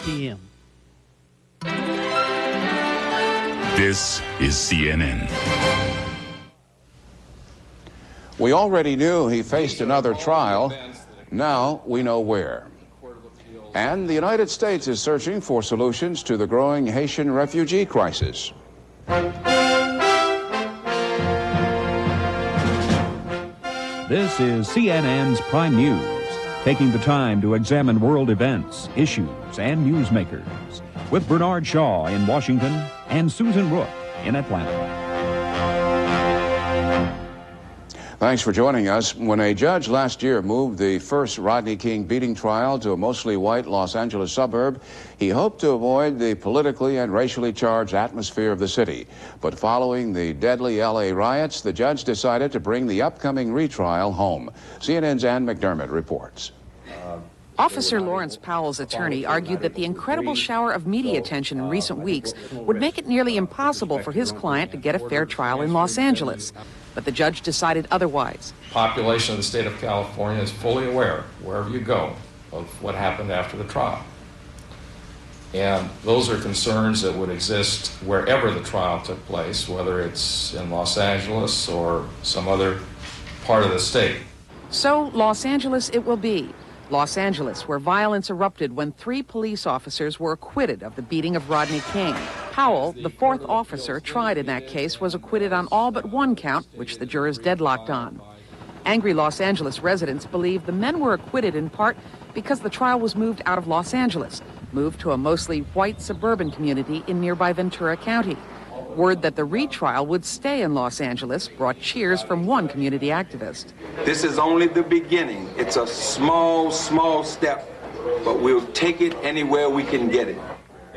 p.m. This is CNN. We already knew he faced another trial. Now we know where. And the United States is searching for solutions to the growing Haitian refugee crisis. This is CNN's Prime News, taking the time to examine world events, issues, and newsmakers, with Bernard Shaw in Washington and Susan Rook in Atlanta. Thanks for joining us. When a judge last year moved the first Rodney King beating trial to a mostly white Los Angeles suburb, he hoped to avoid the politically and racially charged atmosphere of the city. But following the deadly LA riots, the judge decided to bring the upcoming retrial home. CNN's Ann McDermott reports. Officer Lawrence Powell's attorney argued that the incredible shower of media attention in recent weeks would make it nearly impossible for his client to get a fair trial in Los Angeles. But the judge decided otherwise. The population of the state of California is fully aware, wherever you go, of what happened after the trial. And those are concerns that would exist wherever the trial took place, whether it's in Los Angeles or some other part of the state. So Los Angeles it will be. Los Angeles, where violence erupted when 3 police officers were acquitted of the beating of Rodney King. Powell, the 4th officer tried in that case, was acquitted on all but 1 count, which the jurors deadlocked on. Angry Los Angeles residents believe the men were acquitted in part because the trial was moved out of Los Angeles, moved to a mostly white suburban community in nearby Ventura County. Word that the retrial would stay in Los Angeles brought cheers from one community activist. This is only the beginning. It's a small step, but we'll take it anywhere we can get it.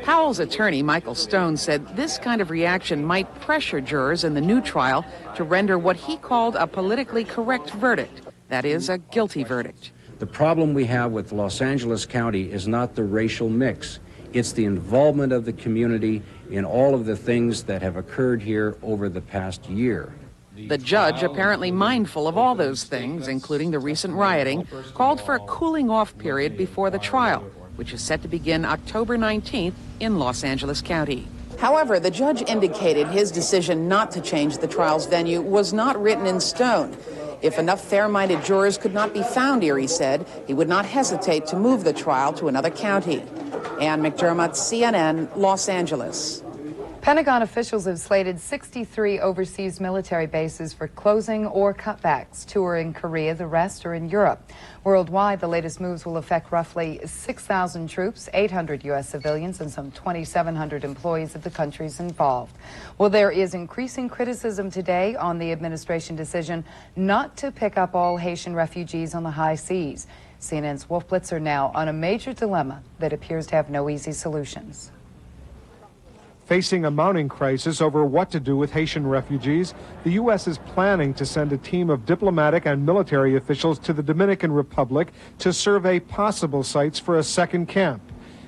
Powell's attorney, Michael Stone, said this kind of reaction might pressure jurors in the new trial to render what he called a politically correct verdict, that is, a guilty verdict. The problem we have with Los Angeles County is not the racial mix. It's the involvement of the community in all of the things that have occurred here over the past year. The judge, apparently mindful of all those things, including the recent rioting, called for a cooling-off period before the trial, which is set to begin October 19th in Los Angeles County. However, the judge indicated his decision not to change the trial's venue was not written in stone. If enough fair-minded jurors could not be found here, he said, he would not hesitate to move the trial to another county. Ann McDermott, CNN, Los Angeles. Pentagon officials have slated 63 overseas military bases for closing or cutbacks. 2 are in Korea, the rest are in Europe. Worldwide, the latest moves will affect roughly 6,000 troops, 800 U.S. civilians, and some 2,700 employees of the countries involved. Well, there is increasing criticism today on the administration decision not to pick up all Haitian refugees on the high seas. CNN's Wolf Blitzer now on a major dilemma that appears to have no easy solutions. Facing a mounting crisis over what to do with Haitian refugees, the U.S. is planning to send a team of diplomatic and military officials to the Dominican Republic to survey possible sites for a second camp.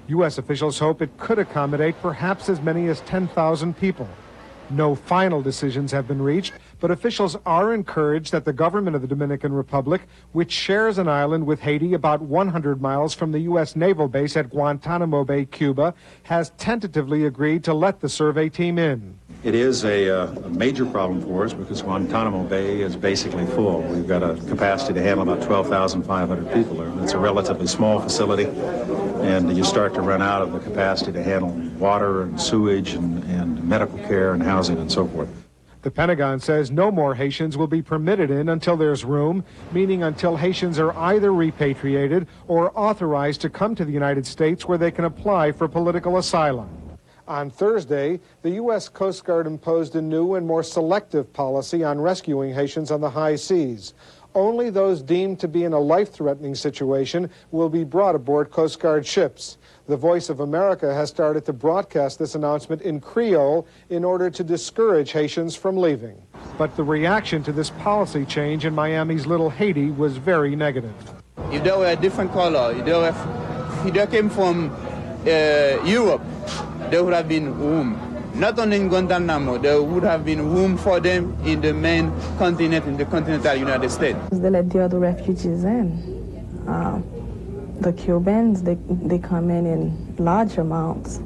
U.S. officials hope it could accommodate perhaps as many as 10,000 people. No final decisions have been reached, but officials are encouraged that the government of the Dominican Republic, which shares an island with Haiti about 100 miles from the U.S. naval base at Guantanamo Bay, Cuba, has tentatively agreed to let the survey team in. It is a major problem for us because Guantanamo Bay is basically full. We've got a capacity to handle about 12,500 people there. It's a relatively small facility, and you start to run out of the capacity to handle water and sewage and medical care and housing and so forth. The Pentagon says no more Haitians will be permitted in until there's room, meaning until Haitians are either repatriated or authorized to come to the United States where they can apply for political asylum. On Thursday, the U.S. Coast Guard imposed a new and more selective policy on rescuing Haitians on the high seas. Only those deemed to be in a life-threatening situation will be brought aboard Coast Guard ships. The Voice of America has started to broadcast this announcement in Creole in order to discourage Haitians from leaving. But the reaction to this policy change in Miami's Little Haiti was very negative. If there were a different color, if they came from Europe, there would have been room. Not only in Guantanamo, there would have been room for them in the main continent, in the continental United States. They let the other refugees in. the Cubans, they come in large amounts.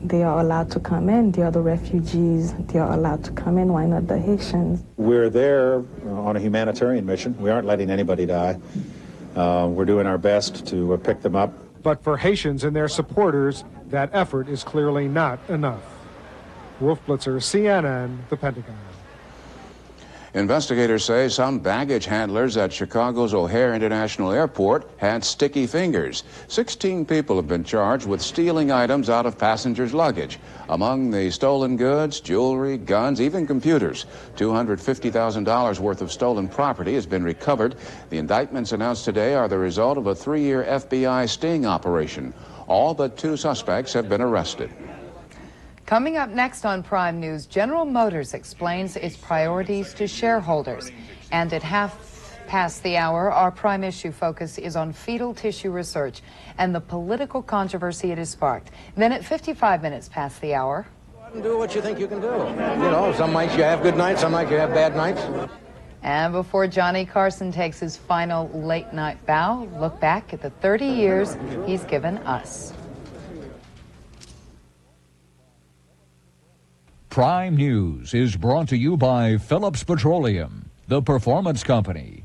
They are allowed to come in. The other refugees, they are allowed to come in. Why not the Haitians? We're there on a humanitarian mission. We aren't letting anybody die. We're doing our best to pick them up. But for Haitians and their supporters, that effort is clearly not enough. Wolf Blitzer, CNN, the Pentagon. Investigators say some baggage handlers at Chicago's O'Hare International Airport had sticky fingers. 16 people have been charged with stealing items out of passengers' luggage. Among the stolen goods, jewelry, guns, even computers. $250,000 worth of stolen property has been recovered. The indictments announced today are the result of a 3-year FBI sting operation. All but 2 suspects have been arrested. Coming up next on Prime News, General Motors explains its priorities to shareholders. And at 1:30, our prime issue focus is on fetal tissue research and the political controversy it has sparked. Then at 55 minutes past the hour... Do what you think you can do. You know, some nights you have good nights, some nights you have bad nights. And before Johnny Carson takes his final late-night bow, look back at the 30 years he's given us. Prime News is brought to you by Phillips Petroleum, the performance company.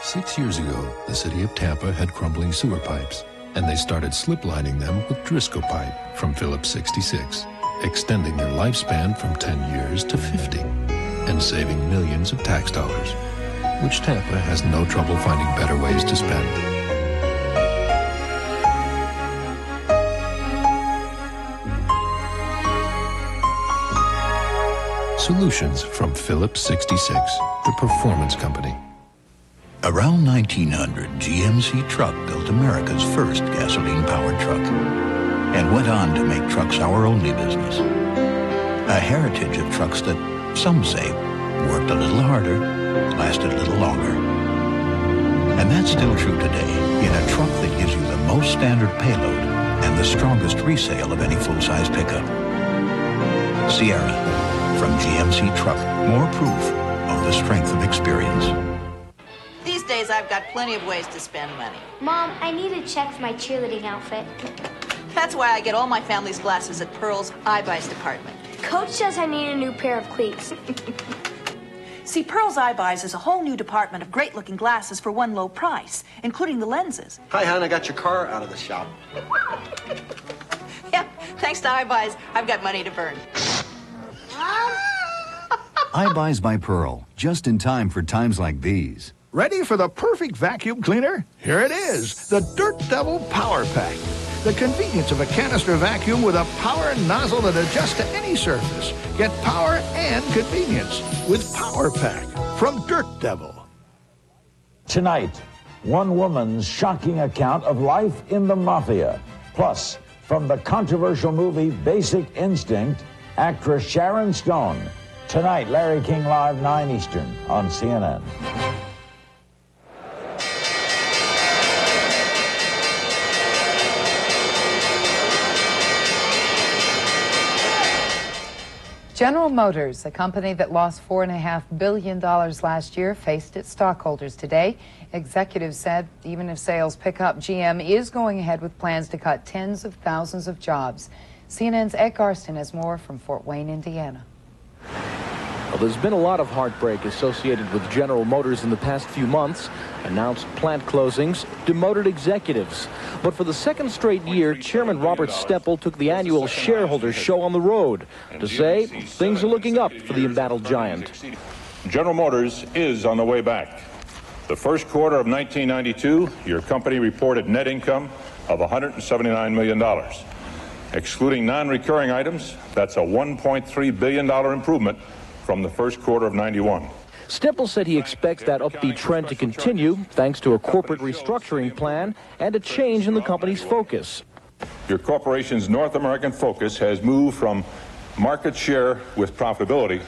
6 years ago, the city of Tampa had crumbling sewer pipes, and they started slip lining them with Driscoll pipe from Phillips 66, extending their lifespan from 10 years to 50, and saving millions of tax dollars, which Tampa has no trouble finding better ways to spend. Solutions from Phillips 66, the performance company. Around 1900, GMC Truck built America's first gasoline-powered truck and went on to make trucks our only business. A heritage of trucks that, some say, worked a little harder, lasted a little longer. And that's still true today in a truck that gives you the most standard payload and the strongest resale of any full-size pickup. Sierra. From GMC Truck, more proof of the strength of experience. These days, I've got plenty of ways to spend money. Mom, I need a check for my cheerleading outfit. That's why I get all my family's glasses at Pearl's Eyebuys department. Coach says I need a new pair of cleats. See, Pearl's Eyebuys is a whole new department of great-looking glasses for one low price, including the lenses. Hi, hon, I got your car out of the shop. Yeah, thanks to Eyebuys, I've got money to burn. Eyebuys by Pearl, just in time for times like these. Ready for the perfect vacuum cleaner? Here it is, the Dirt Devil Power Pack. The convenience of a canister vacuum with a power nozzle that adjusts to any surface. Get power and convenience with Power Pack from Dirt Devil. Tonight, one woman's shocking account of life in the mafia. Plus, from the controversial movie Basic Instinct, actress Sharon Stone. Tonight, Larry King Live, 9 Eastern on CNN. General Motors, a company that lost $4.5 billion last year, faced its stockholders today. Executives said even if sales pick up, GM is going ahead with plans to cut tens of thousands of jobs. CNN's Ed Garston has more from Fort Wayne, Indiana. Well, there's been a lot of heartbreak associated with General Motors in the past few months. Announced plant closings, demoted executives. But for the second straight year, Chairman Robert Stepple took the annual shareholders show on the road to say things are looking up for the embattled giant. General Motors is on the way back. The first quarter of 1992, your company reported net income of $179 million. Excluding non-recurring items, that's a $1.3 billion improvement from the first quarter of 91. Stipple said he expects that upbeat trend to continue thanks to a corporate restructuring plan and a change in the company's focus. Your corporation's North American focus has moved from market share with profitability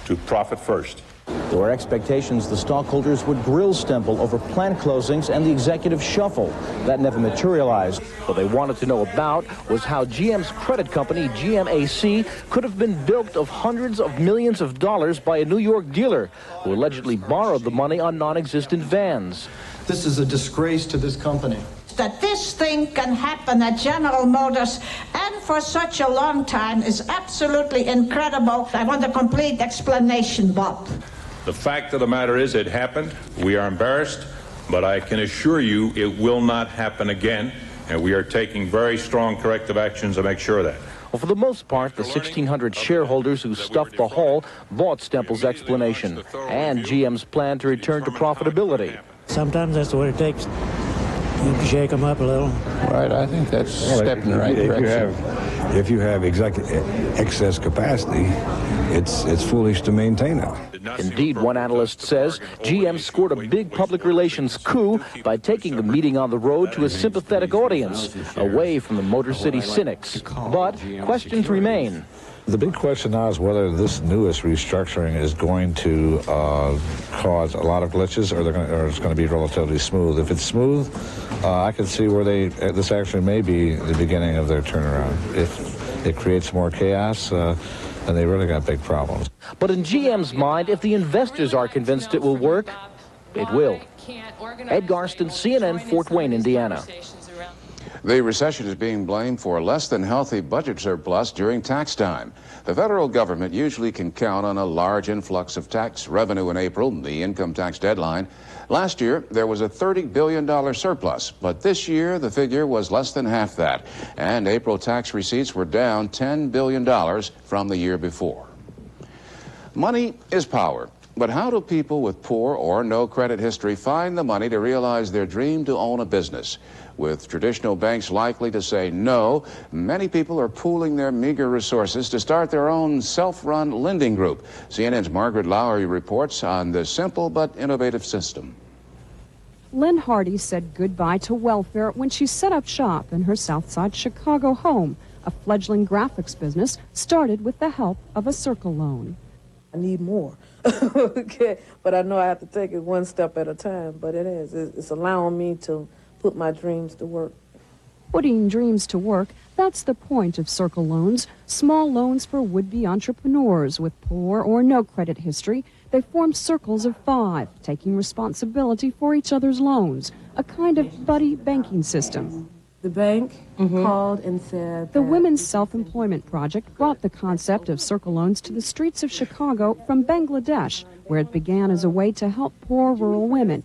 to profit first. There were expectations the stockholders would grill Stempel over plant closings and the executive shuffle. That never materialized. What they wanted to know about was how GM's credit company, GMAC, could have been bilked of hundreds of millions of dollars by a New York dealer who allegedly borrowed the money on non-existent vans. This is a disgrace to this company. That this thing can happen at General Motors and for such a long time is absolutely incredible. I want a complete explanation, Bob. The fact of the matter is it happened. We are embarrassed, but I can assure you it will not happen again, and we are taking very strong corrective actions to make sure of that. Well, for the most part, the 1,600 shareholders who stuffed the hall bought Stempel's explanation and GM's plan to return to profitability. Sometimes that's what it takes. You can shake them up a little. Right, I think that's a step in the right direction. If you have excess capacity, it's foolish to maintain it. Indeed, one analyst says GM scored a big public relations coup by taking the meeting on the road to a sympathetic audience, away from the Motor City cynics. But questions remain. The big question now is whether this newest restructuring is going to cause a lot of glitches, or it's going to be relatively smooth. If it's smooth, I can see where this actually may be the beginning of their turnaround. If it creates more chaos, then they really got big problems. But in GM's mind, if the investors are convinced it will work, it will. Ed Garston, CNN, Fort Wayne, Indiana. The recession is being blamed for a less than healthy budget surplus during tax time. The federal government usually can count on a large influx of tax revenue in April, the income tax deadline. Last year, there was a $30 billion surplus, but this year the figure was less than half that, and April tax receipts were down $10 billion from the year before. Money is power. But how do people with poor or no credit history find the money to realize their dream to own a business? With traditional banks likely to say no, many people are pooling their meager resources to start their own self-run lending group. CNN's Margaret Lowry reports on the simple but innovative system. Lynn Hardy said goodbye to welfare when she set up shop in her Southside Chicago home. A fledgling graphics business started with the help of a Circle loan. I need more. Okay, but I know I have to take it one step at a time, but it is. It's allowing me to put my dreams to work. Putting dreams to work, that's the point of Circle loans. Small loans for would-be entrepreneurs with poor or no credit history. They form circles of 5, taking responsibility for each other's loans, a kind of buddy banking system. The bank called and said the Women's Self-Employment Project brought the concept of Circle loans to the streets of Chicago from Bangladesh, where it began as a way to help poor rural women.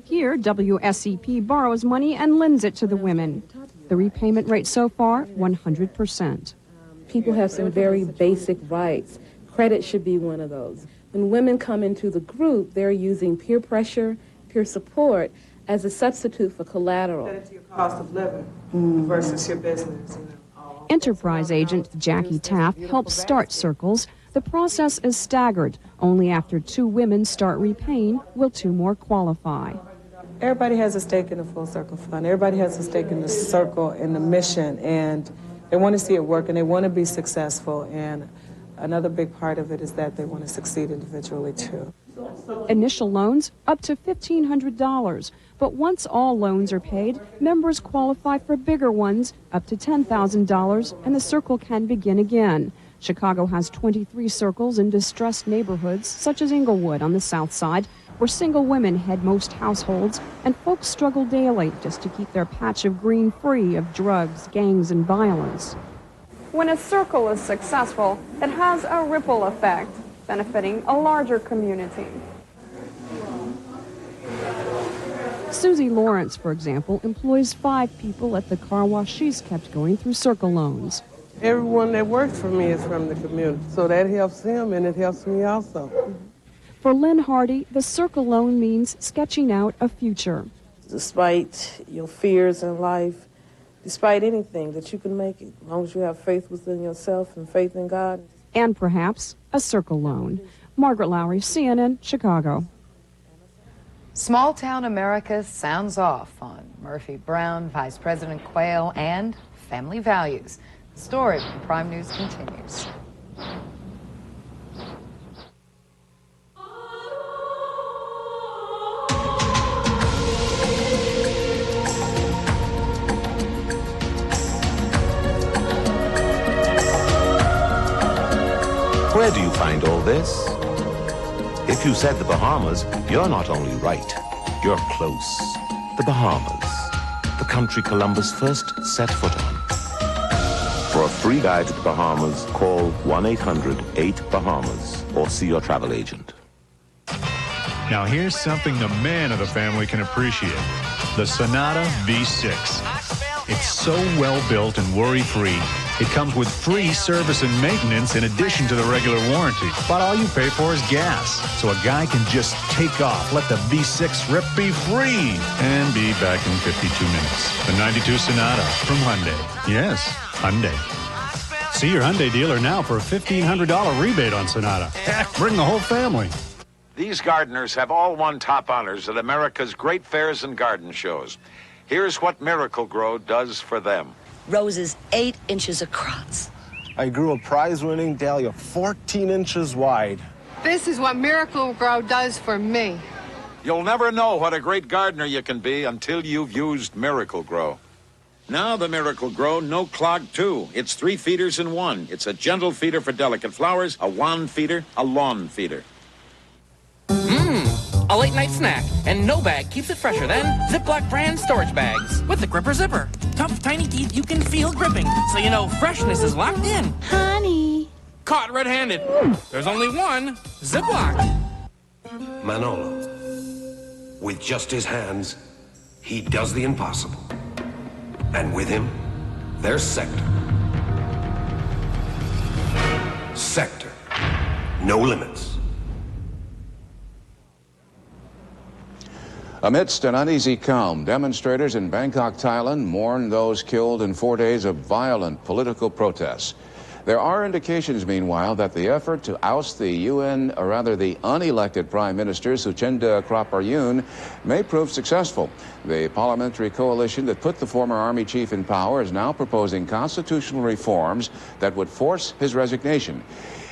Here, WSEP borrows money and lends it to the women. The repayment rate so far, 100%. People have some very basic rights. Credit should be one of those. When women come into the group, they're using peer pressure, peer support, as a substitute for collateral. Into your cost of living versus your business. Enterprise agent Jackie Taft helps start Circles. The process is staggered. Only after 2 women start repaying will 2 more qualify. Everybody has a stake in the Full Circle Fund. Everybody has a stake in the circle and the mission, and they want to see it work and they want to be successful. And another big part of it is that they want to succeed individually too. Initial loans up to $1,500. But once all loans are paid, members qualify for bigger ones, up to $10,000, and the circle can begin again. Chicago has 23 circles in distressed neighborhoods, such as Inglewood on the south side, where single women head most households, and folks struggle daily just to keep their patch of green free of drugs, gangs, and violence. When a circle is successful, it has a ripple effect, benefiting a larger community. Susie Lawrence, for example, employs 5 people at the car wash she's kept going through Circle loans. Everyone that works for me is from the community, so that helps them and it helps me also. For Lynn Hardy, the Circle loan means sketching out a future. Despite your fears in life, despite anything, that you can make it, as long as you have faith within yourself and faith in God. And perhaps a Circle loan. Margaret Lowry, CNN, Chicago. Small-town America sounds off on Murphy Brown, Vice President Quayle, and family values. The story from Prime News continues. Where do you find all this? If you said the Bahamas, you're not only right, you're close. The Bahamas, the country Columbus first set foot on. For a free guide to the Bahamas, call 1-800-8-BAHAMAS or see your travel agent. Now here's something the man of the family can appreciate. The Sonata V6. It's so well built and worry-free. It comes with free service and maintenance in addition to the regular warranty. But all you pay for is gas. So a guy can just take off, let the V6 rip be free, and be back in 52 minutes. The 92 Sonata from Hyundai. Yes, Hyundai. See your Hyundai dealer now for a $1,500 rebate on Sonata. Heck, bring the whole family. These gardeners have all won top honors at America's great fairs and garden shows. Here's what Miracle-Gro does for them. Roses 8 inches across. I grew a prize-winning dahlia 14 inches wide. This is what Miracle-Gro does for me. You'll never know what a great gardener you can be until you've used Miracle-Gro. Now the Miracle-Gro No Clog 2. It's 3 feeders in 1. It's a gentle feeder for delicate flowers, a wand feeder, a lawn feeder. A late-night snack, and no bag keeps it fresher than Ziploc brand storage bags with the Gripper Zipper. Tough, tiny teeth you can feel gripping, so you know freshness is locked in. Honey. Caught red-handed. There's only one Ziploc. Manolo. With just his hands, he does the impossible. And with him, there's Sector. Sector. No limits. Amidst an uneasy calm, demonstrators in Bangkok, Thailand mourn those killed in 4 days of violent political protests. There are indications, meanwhile, that the effort to oust the unelected Prime Minister Suchinda Kraparayun may prove successful. The parliamentary coalition that put the former army chief in power is now proposing constitutional reforms that would force his resignation.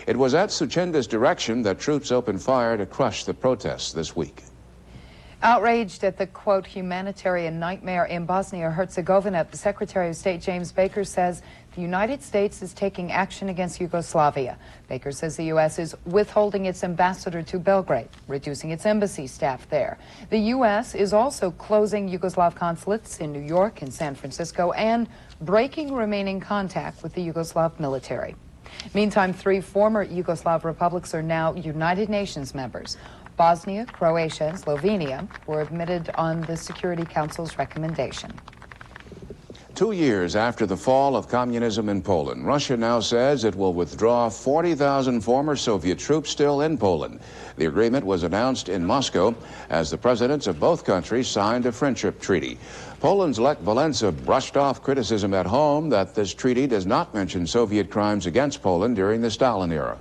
It was at Suchinda's direction that troops opened fire to crush the protests this week. Outraged at the, quote, humanitarian nightmare in Bosnia-Herzegovina, the Secretary of State James Baker says the United States is taking action against Yugoslavia. Baker says the U.S. is withholding its ambassador to Belgrade, reducing its embassy staff there. The U.S. is also closing Yugoslav consulates in New York and San Francisco and breaking remaining contact with the Yugoslav military. Meantime, 3 former Yugoslav republics are now United Nations members. Bosnia, Croatia, and Slovenia were admitted on the Security Council's recommendation. 2 years after the fall of communism in Poland, Russia now says it will withdraw 40,000 former Soviet troops still in Poland. The agreement was announced in Moscow as the presidents of both countries signed a friendship treaty. Poland's Lech Walesa brushed off criticism at home that this treaty does not mention Soviet crimes against Poland during the Stalin era.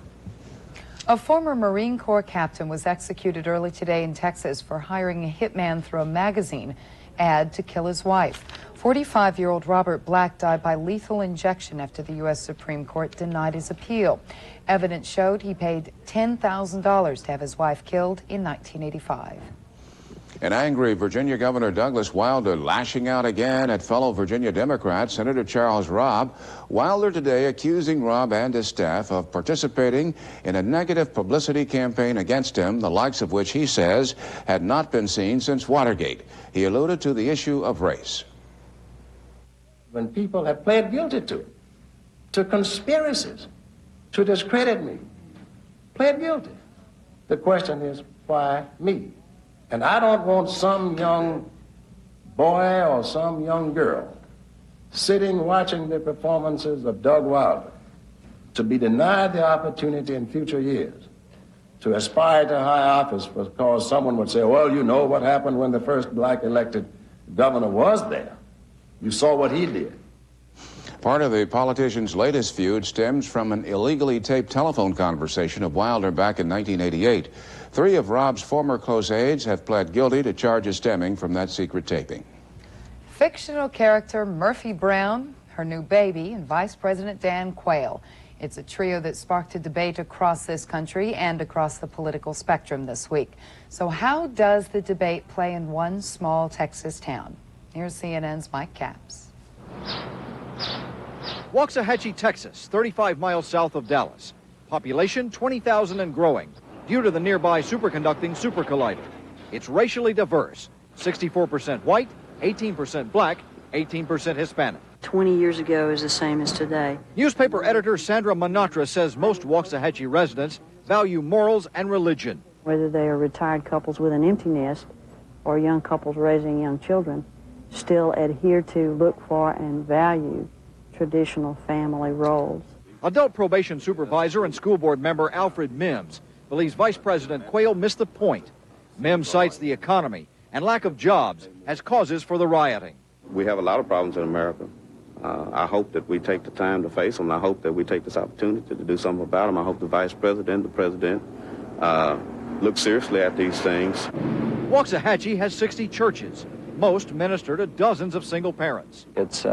A former Marine Corps captain was executed early today in Texas for hiring a hitman through a magazine ad to kill his wife. 45-year-old Robert Black died by lethal injection after the U.S. Supreme Court denied his appeal. Evidence showed he paid $10,000 to have his wife killed in 1985. An angry Virginia Governor Douglas Wilder lashing out again at fellow Virginia Democrat Senator Charles Robb. Wilder today accusing Robb and his staff of participating in a negative publicity campaign against him, the likes of which he says had not been seen since Watergate. He alluded to the issue of race. When people have pled guilty to conspiracies, to discredit me, pled guilty. The question is, why me? And I don't want some young boy or some young girl sitting watching the performances of Doug Wilder to be denied the opportunity in future years to aspire to high office because someone would say, well, you know what happened when the first black elected governor was there. You saw what he did. Part of the politician's latest feud stems from an illegally taped telephone conversation of Wilder back in 1988. 3 of Robb's former close aides have pled guilty to charges stemming from that secret taping. Fictional character Murphy Brown, her new baby, and Vice President Dan Quayle. It's a trio that sparked a debate across this country and across the political spectrum this week. So how does the debate play in one small Texas town? Here's CNN's Mike Capps. Waxahachie, Texas, 35 miles south of Dallas. Population 20,000 and growing, due to the nearby superconducting super collider. It's racially diverse, 64% white, 18% black, 18% Hispanic. 20 years ago is the same as today. Newspaper editor Sandra Manatra says most Waxahachie residents value morals and religion. Whether they are retired couples with an empty nest or young couples raising young children, still adhere to, look for, and value traditional family roles. Adult probation supervisor and school board member Alfred Mims believes Vice President Quayle missed the point. Mims cites the economy and lack of jobs as causes for the rioting. We have a lot of problems in America. I hope that we take the time to face them. I hope that we take this opportunity to do something about them. I hope the Vice President, the President, look seriously at these things. Waxahachie has 60 churches. Most minister to dozens of single parents. It's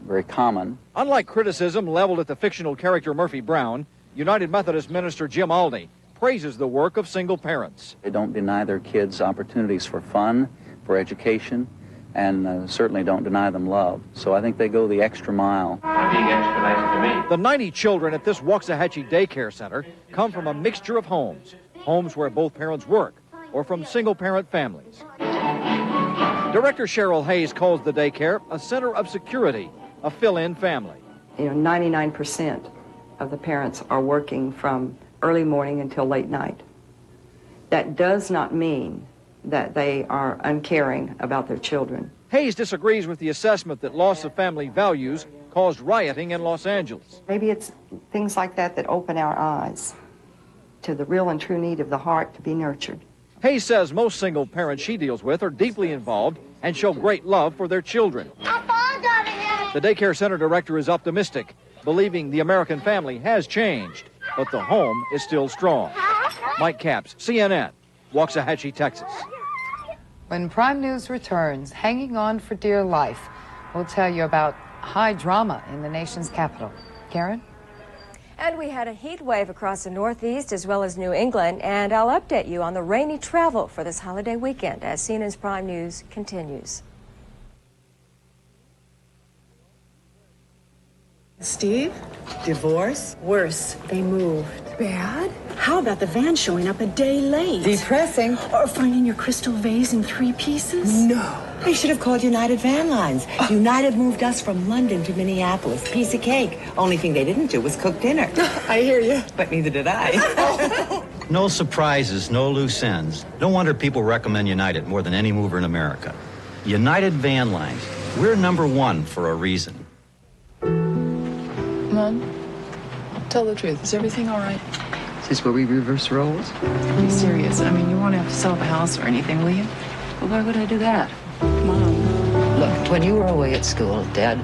very common. Unlike criticism leveled at the fictional character Murphy Brown, United Methodist minister Jim Alney praises the work of single parents. They don't deny their kids opportunities for fun, for education, and certainly don't deny them love. So I think they go the extra mile. Being extra nice to me. The 90 children at this Waxahachie daycare center come from a mixture of homes where both parents work, or from single-parent families. Director Cheryl Hayes calls the daycare a center of security, a fill-in family. 99% of the parents are working from early morning until late night. That does not mean that they are uncaring about their children. Hayes disagrees with the assessment that loss of family values caused rioting in Los Angeles. Maybe it's things like that that open our eyes to the real and true need of the heart to be nurtured. Hayes says most single parents she deals with are deeply involved and show great love for their children. The daycare center director is optimistic, believing the American family has changed, but the home is still strong. Mike Capps, CNN, Waxahachie, Texas. When Prime News returns, hanging on for dear life, we'll tell you about high drama in the nation's capital. Karen? And we had a heat wave across the Northeast as well as New England, and I'll update you on the rainy travel for this holiday weekend as CNN's Prime News continues. Steve? Divorce? Worse, they moved. Bad? How about the van showing up a day late? Depressing. Or finding your crystal vase in 3 pieces? No. I should have called United Van Lines. United moved us from London to Minneapolis. Piece of cake. Only thing they didn't do was cook dinner. I hear you. But neither did I. No surprises, no loose ends. No wonder people recommend United more than any mover in America. United Van Lines. We're #1 for a reason. Mom, tell the truth. Is everything all right? Is this where we reverse roles? Be serious. I mean, you won't have to sell the house or anything, will you? Well, why would I do that? Mom. Look, when you were away at school, Dad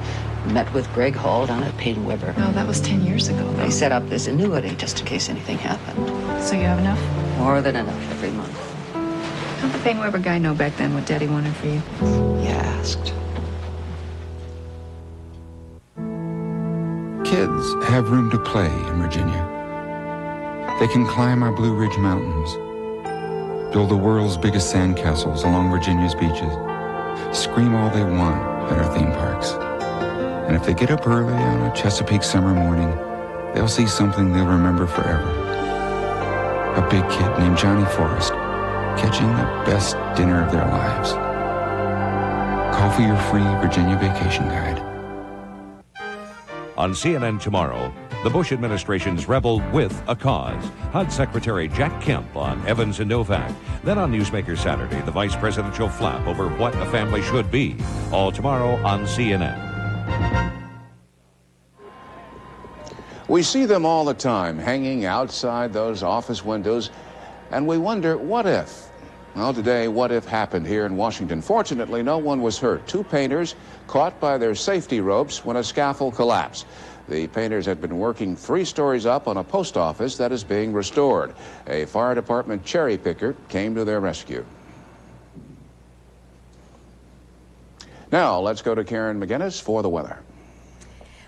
met with Greg Hall down at Payne Weber. No, that was 10 years ago, though. They set up this annuity just in case anything happened. So you have enough? More than enough every month. How'd the Payne Weber guy know back then what Daddy wanted for you? You asked. Kids have room to play in Virginia. They can climb our Blue Ridge Mountains, build the world's biggest sandcastles along Virginia's beaches, scream all they want at our theme parks. And if they get up early on a Chesapeake summer morning, they'll see something they'll remember forever. A big kid named Johnny Forrest catching the best dinner of their lives. Call for your free Virginia Vacation Guide. On CNN tomorrow, the Bush administration's rebel with a cause. HUD Secretary Jack Kemp on Evans and Novak. Then on Newsmaker Saturday, the vice presidential flap over what a family should be. All tomorrow on CNN. We see them all the time, hanging outside those office windows, and we wonder, what if? Well, today, what if happened here in Washington? Fortunately, no one was hurt. 2 painters caught by their safety ropes when a scaffold collapsed. The painters had been working 3 stories up on a post office that is being restored. A fire department cherry picker came to their rescue. Now, let's go to Karen McGinnis for the weather.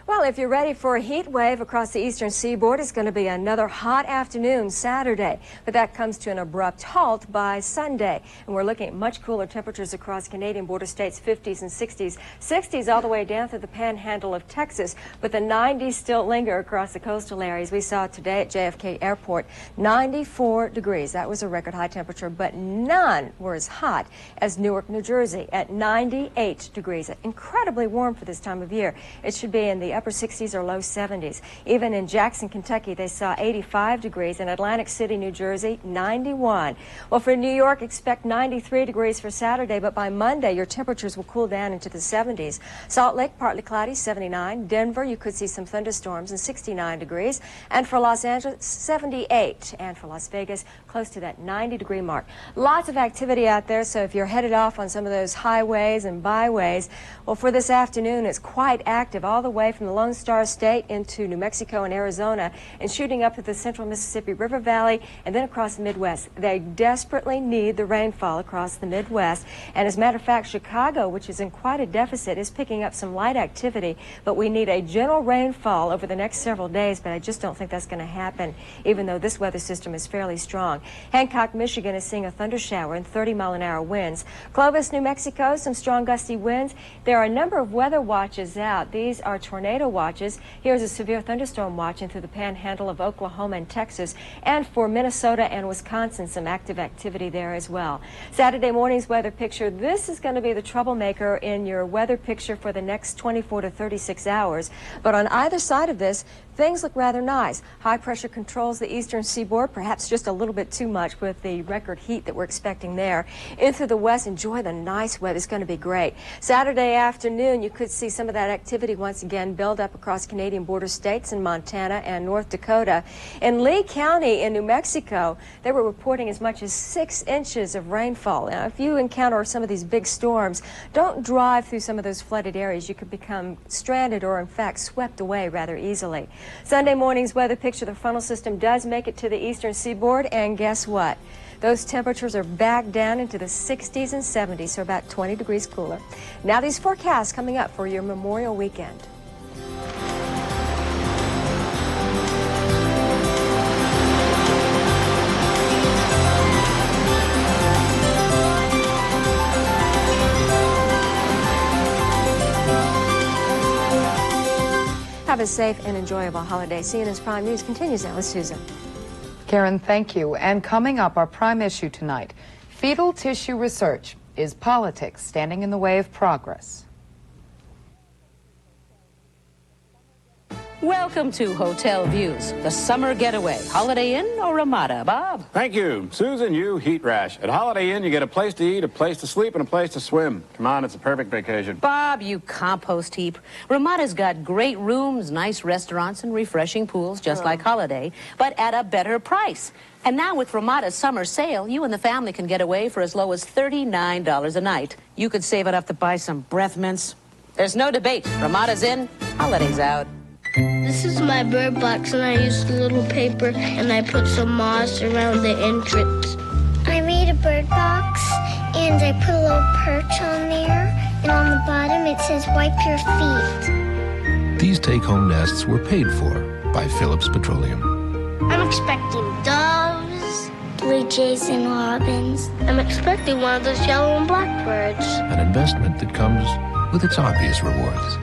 Well, if you're ready for a heat wave across the eastern seaboard, it's going to be another hot afternoon Saturday. But that comes to an abrupt halt by Sunday. And we're looking at much cooler temperatures across Canadian border states, 50s and 60s. 60s all the way down through the panhandle of Texas. But the 90s still linger across the coastal areas. We saw today at JFK Airport, 94 degrees. That was a record high temperature, but none were as hot as Newark, New Jersey at 98 degrees. Incredibly warm for this time of year. It should be in the upper 60s or low 70s. Even in Jackson, Kentucky, they saw 85 degrees. In Atlantic City, New Jersey, 91. Well, for New York, expect 93 degrees for Saturday, but by Monday, your temperatures will cool down into the 70s. Salt Lake, partly cloudy, 79. Denver, you could see some thunderstorms and 69 degrees. And for Los Angeles, 78. And for Las Vegas, close to that 90-degree mark. Lots of activity out there, so if you're headed off on some of those highways and byways, well, for this afternoon, it's quite active all the way from the Lone Star State into New Mexico and Arizona and shooting up to the central Mississippi River Valley and then across the Midwest. They desperately need the rainfall across the Midwest. And as a matter of fact, Chicago, which is in quite a deficit, is picking up some light activity, but we need a gentle rainfall over the next several days, but I just don't think that's going to happen, even though this weather system is fairly strong. Hancock, Michigan is seeing a thunder shower and 30-mile-an-hour winds. Clovis, New Mexico, some strong gusty winds. There are a number of weather watches out. These are tornado watches. Here's a severe thunderstorm watching through the panhandle of Oklahoma and Texas, and for Minnesota and Wisconsin, some active activity there as well. Saturday morning's weather picture. This is going to be the troublemaker in your weather picture for the next 24 to 36 hours. But on either side of this, things look rather nice. High pressure controls the eastern seaboard, perhaps just a little bit too much with the record heat that we're expecting there. Into the west, enjoy the nice weather. It's going to be great. Saturday afternoon, you could see some of that activity once again build up across Canadian border states in Montana and North Dakota. In Lee County in New Mexico, they were reporting as much as 6 inches of rainfall. Now, if you encounter some of these big storms, don't drive through some of those flooded areas. You could become stranded or, in fact, swept away rather easily. Sunday morning's weather picture, the frontal system does make it to the eastern seaboard, and guess what? Those temperatures are back down into the 60s and 70s, so about 20 degrees cooler. Now these forecasts coming up for your Memorial Weekend. Have a safe and enjoyable holiday. CNN's Prime News continues now with Susan. Karen, thank you. And coming up, our prime issue tonight, fetal tissue research. Is politics standing in the way of progress? Welcome to Hotel Views, the summer getaway. Holiday Inn or Ramada? Bob? Thank you. Susan, you heat rash. At Holiday Inn, you get a place to eat, a place to sleep, and a place to swim. Come on, it's a perfect vacation. Bob, you compost heap. Ramada's got great rooms, nice restaurants, and refreshing pools, just like Holiday, but at a better price. And now with Ramada's summer sale, you and the family can get away for as low as $39 a night. You could save enough to buy some breath mints. There's no debate. Ramada's in, Holiday's out. This is my bird box, and I used a little paper, and I put some moss around the entrance. I made a bird box, and I put a little perch on there, and on the bottom it says, wipe your feet. These take-home nests were paid for by Phillips Petroleum. I'm expecting doves, blue jays, and robins. I'm expecting one of those yellow and black birds. An investment that comes with its obvious rewards.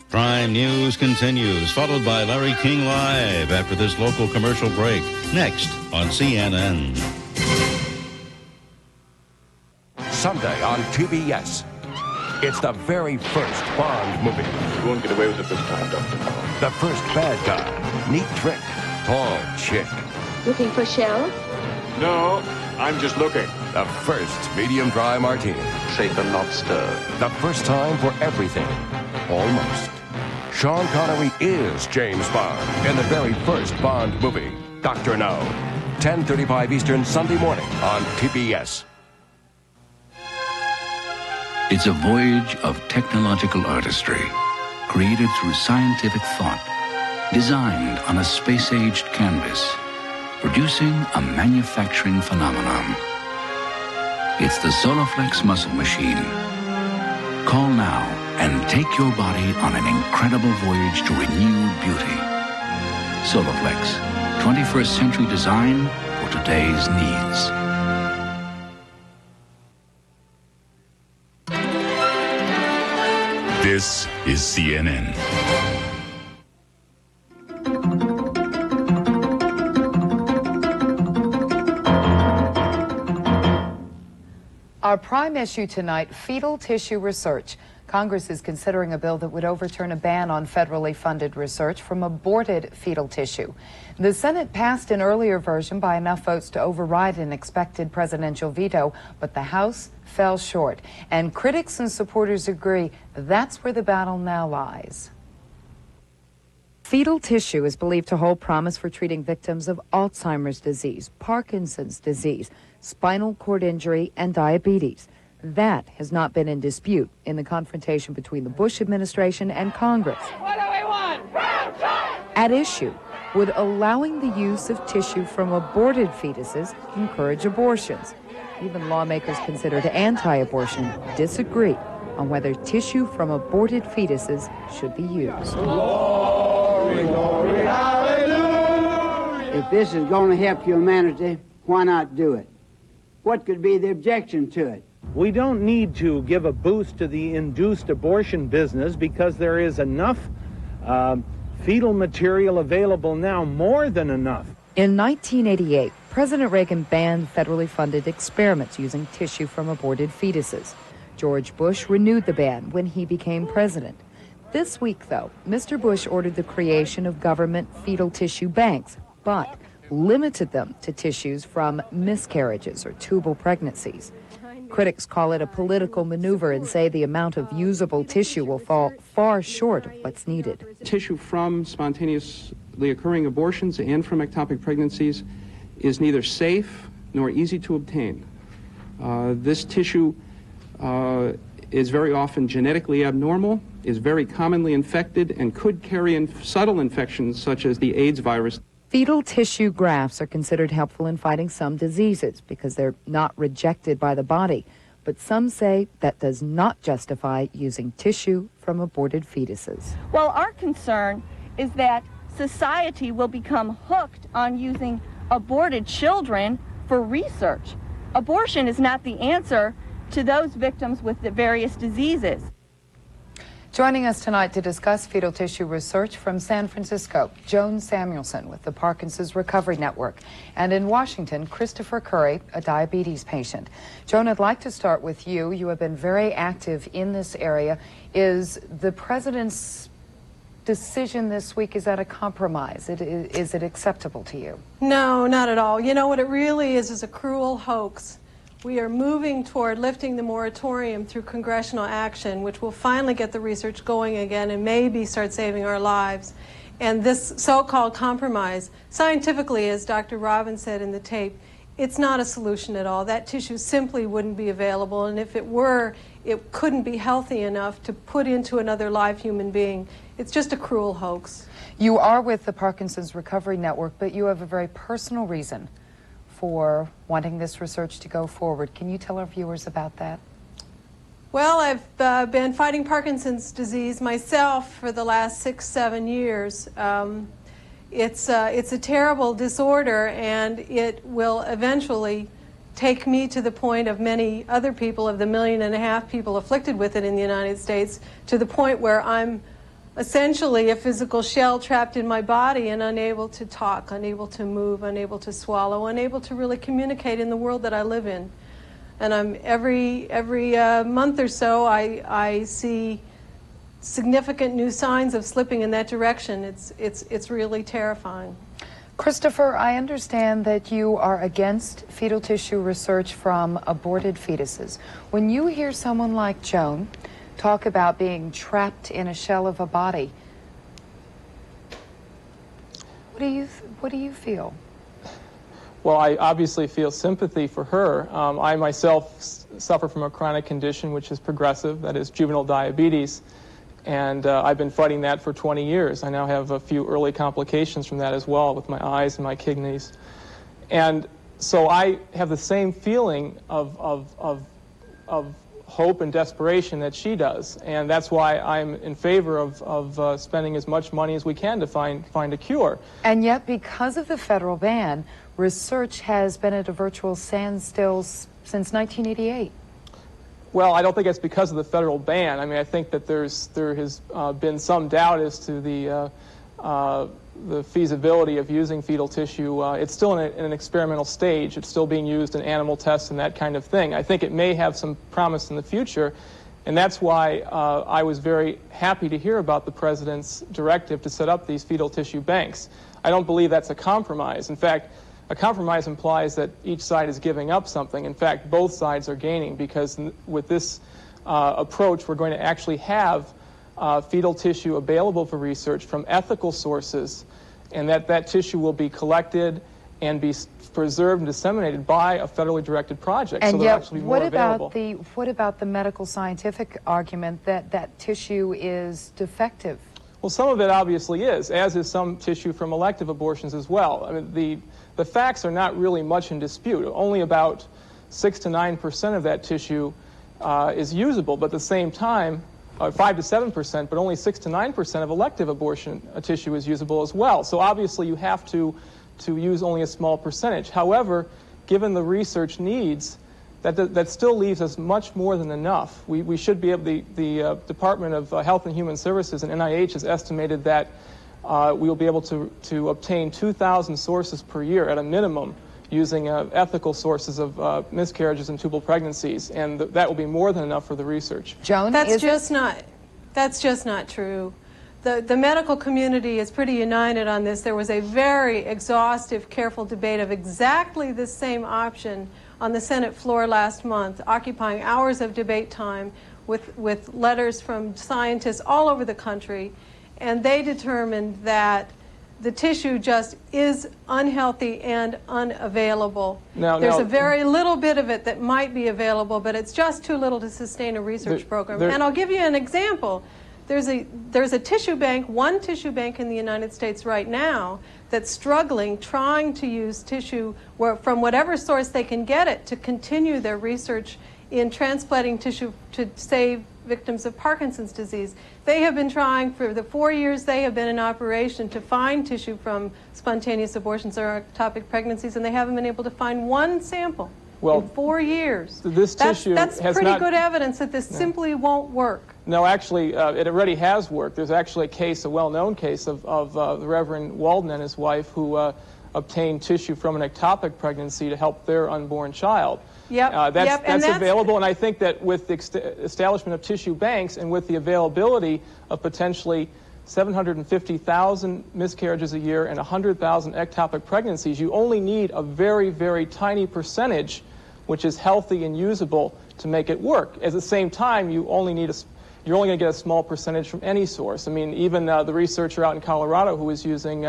Prime News continues, followed by Larry King Live after this local commercial break. Next on CNN. Sunday on TBS. It's the very first Bond movie. You won't get away with it this time, Dr. No. The first bad guy. Neat trick. Tall chick. Looking for sheriff? No, I'm just looking. The first medium dry martini. Shaken, not stirred. The first time for everything. Almost. Sean Connery is James Bond in the very first Bond movie, Dr. No. 10:35 Eastern, Sunday morning on TBS. It's a voyage of technological artistry, created through scientific thought, designed on a space-aged canvas, producing a manufacturing phenomenon. It's the Soloflex muscle machine. Call now and take your body on an incredible voyage to renewed beauty. Soloflex, 21st century design for today's needs. This is CNN. Our prime issue tonight, fetal tissue research. Congress is considering a bill that would overturn a ban on federally funded research from aborted fetal tissue. The Senate passed an earlier version by enough votes to override an expected presidential veto, but the House fell short. And critics and supporters agree that's where the battle now lies. Fetal tissue is believed to hold promise for treating victims of Alzheimer's disease, Parkinson's disease, spinal cord injury, and diabetes. That has not been in dispute in the confrontation between the Bush administration and Congress. What do we want? At issue, would allowing the use of tissue from aborted fetuses encourage abortions? Even lawmakers considered anti-abortion disagree on whether tissue from aborted fetuses should be used. Glory, glory, hallelujah. If this is going to help humanity, why not do it? What could be the objection to it? We don't need to give a boost to the induced abortion business because there is enough fetal material available now, more than enough. In 1988, President Reagan banned federally funded experiments using tissue from aborted fetuses. George Bush renewed the ban when he became president. This week, though, Mr. Bush ordered the creation of government fetal tissue banks, but limited them to tissues from miscarriages or tubal pregnancies. Critics call it a political maneuver and say the amount of usable tissue will fall far short of what's needed. Tissue from spontaneously occurring abortions and from ectopic pregnancies is neither safe nor easy to obtain. This tissue is very often genetically abnormal, is very commonly infected, and could carry subtle infections such as the AIDS virus. Fetal tissue grafts are considered helpful in fighting some diseases because they're not rejected by the body. But some say that does not justify using tissue from aborted fetuses. Well, our concern is that society will become hooked on using aborted children for research. Abortion is not the answer to those victims with the various diseases. Joining us tonight to discuss fetal tissue research from San Francisco, Joan Samuelson with the Parkinson's Recovery Network, and in Washington, Christopher Curry, a diabetes patient. Joan, I'd like to start with you. You have been very active in this area. Is the president's decision this week, is that a compromise? Is it acceptable to you? No, not at all. You know what it really is a cruel hoax. We are moving toward lifting the moratorium through congressional action, which will finally get the research going again and maybe start saving our lives. And this so-called compromise, scientifically, as Dr. Robbins said in the tape, it's not a solution at all. That tissue simply wouldn't be available, and if it were, it couldn't be healthy enough to put into another live human being. It's just a cruel hoax. You are with the Parkinson's Recovery Network, but you have a very personal reason for wanting this research to go forward. Can you tell our viewers about that? Well, I've been fighting Parkinson's disease myself for the last 6-7 years. It's a terrible disorder, and it will eventually take me to the point of many other people, of the 1.5 million people afflicted with it in the United States, to the point where I'm essentially a physical shell trapped in my body and unable to talk, unable to move, unable to swallow, unable to really communicate in the world that I live in. And I'm every month or so I see significant new signs of slipping in that direction. It's really terrifying. Christopher, I understand that you are against fetal tissue research from aborted fetuses. When you hear someone like Joan talk about being trapped in a shell of a body, what do you feel? Well, I obviously feel sympathy for her. I myself suffer from a chronic condition which is progressive, that is juvenile diabetes, and I've been fighting that for 20 years. I now have a few early complications from that as well, with my eyes and my kidneys. And so I have the same feeling of hope and desperation that she does. And that's why I'm in favor of spending as much money as we can to find a cure. And yet, because of the federal ban, research has been at a virtual standstill since 1988. Well, I don't think it's because of the federal ban. I mean, I think that there has been some doubt as to the feasibility of using fetal tissue. It's still in an experimental stage. It's still being used in animal tests and that kind of thing. I think it may have some promise in the future, and that's why I was very happy to hear about the president's directive to set up these fetal tissue banks. I don't believe that's a compromise. In fact, a compromise implies that each side is giving up something. In fact, both sides are gaining, because with this approach, we're going to actually have fetal tissue available for research from ethical sources, and that tissue will be collected and be preserved and disseminated by a federally directed project. And so yet, actually more available. what about the medical scientific argument that that tissue is defective? Well, some of it obviously is, as is some tissue from elective abortions as well. I mean, the facts are not really much in dispute. Only about 6 to 9% of that tissue is usable, but at the same time, 5 to 7%, but only 6 to 9% of elective abortion tissue is usable as well. So obviously you have to use only a small percentage. However, given the research needs, that still leaves us much more than enough. We should be able, the Department of Health and Human Services and NIH has estimated that we will be able to obtain 2,000 sources per year at a minimum, using ethical sources of miscarriages and tubal pregnancies, and that will be more than enough for the research. Joan, that's just not true. The medical community is pretty united on this. There was a very exhaustive, careful debate of exactly this same option on the Senate floor last month, occupying hours of debate time with letters from scientists all over the country, and they determined that the tissue just is unhealthy and unavailable. There's a very little bit of it that might be available, but it's just too little to sustain a research program. And I'll give you an example. There's a tissue bank, one tissue bank in the United States right now that's struggling, trying to use tissue from whatever source they can get it to continue their research in transplanting tissue to save victims of Parkinson's disease. They have been trying for the 4 years they have been in operation to find tissue from spontaneous abortions or ectopic pregnancies, and they haven't been able to find one sample in 4 years. This tissue that's has pretty not, good evidence that this simply won't work. No, actually, it already has worked. There's actually a case, a well-known case of the Reverend Walden and his wife who obtained tissue from an ectopic pregnancy to help their unborn child. That's available, and I think that with the establishment of tissue banks and with the availability of potentially 750,000 miscarriages a year and 100,000 ectopic pregnancies, you only need a very, very tiny percentage which is healthy and usable to make it work. At the same time, you're only going to get a small percentage from any source. I mean, even the researcher out in Colorado who is using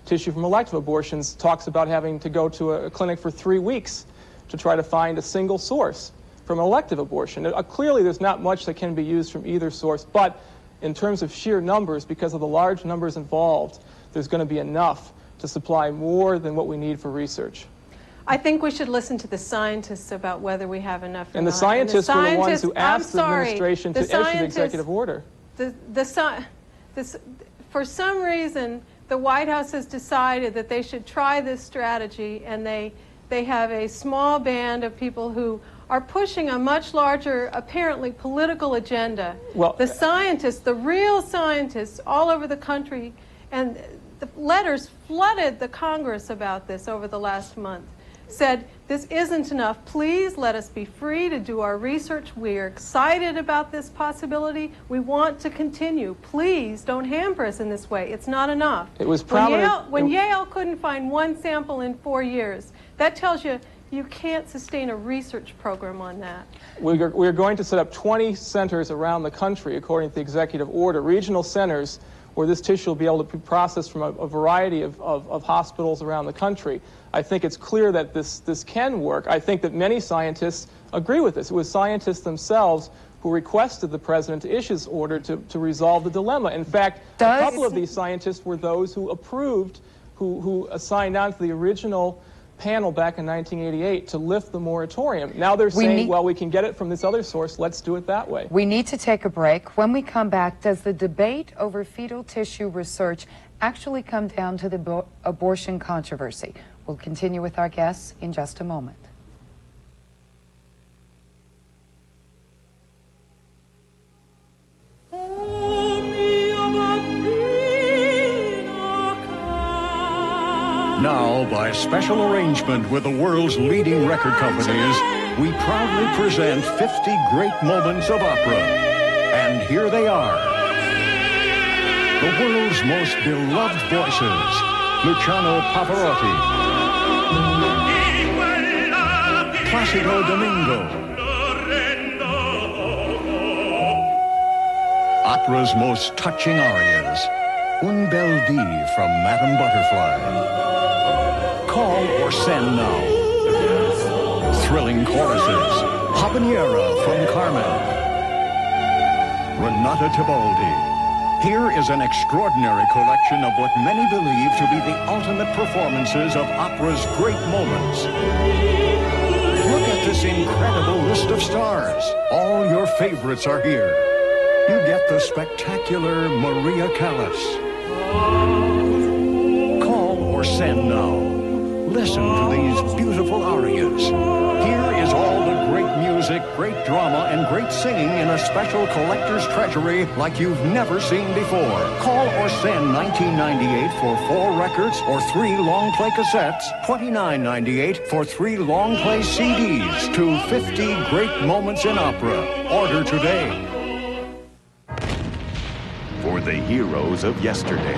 tissue from elective abortions talks about having to go to a clinic for 3 weeks to try to find a single source from an elective abortion. Clearly, there's not much that can be used from either source, but in terms of sheer numbers, because of the large numbers involved, there's going to be enough to supply more than what we need for research. I think we should listen to the scientists about whether we have enough or and not. The scientists were the ones who asked the sorry, administration to issue the executive order. For some reason, the White House has decided that they should try this strategy, and they have a small band of people who are pushing a much larger, apparently political agenda. Well, the scientists, the real scientists all over the country, and the letters flooded the Congress about this over the last month, said, this isn't enough. Please let us be free to do our research. We are excited about this possibility. We want to continue. Please don't hamper us in this way. It's not enough. It was prominent. When Yale couldn't find one sample in 4 years, that tells you you can't sustain a research program on that. We're going to set up 20 centers around the country, according to the executive order, regional centers where this tissue will be able to be processed from a variety of hospitals around the country. I think it's clear that this can work. I think that many scientists agree with this. It was scientists themselves who requested the president to issue this order to resolve the dilemma. In fact, a couple of these scientists were those who approved, who signed on to the original panel back in 1988 to lift the moratorium. Now they're saying, well, we can get it from this other source. Let's do it that way. We need to take a break. When we come back, does the debate over fetal tissue research actually come down to the abortion controversy? We'll continue with our guests in just a moment. Now, by special arrangement with the world's leading record companies, we proudly present 50 great moments of opera. And here they are. The world's most beloved voices, Luciano Pavarotti, Placido Domingo, opera's most touching arias, Un Bel Vie from Madame Butterfly. Call or send now. Thrilling choruses. Habanera from Carmen. Renata Tebaldi. Here is an extraordinary collection of what many believe to be the ultimate performances of opera's great moments. Look at this incredible list of stars. All your favorites are here. You get the spectacular Maria Callas. Call or send now. Listen to these beautiful arias. Here is all the great music, great drama, and great singing in a special collector's treasury like you've never seen before. Call or send $19.98 for 4 records or 3 long-play cassettes, $29.98 for 3 long-play CDs to 50 great moments in opera. Order today. For the heroes of yesterday,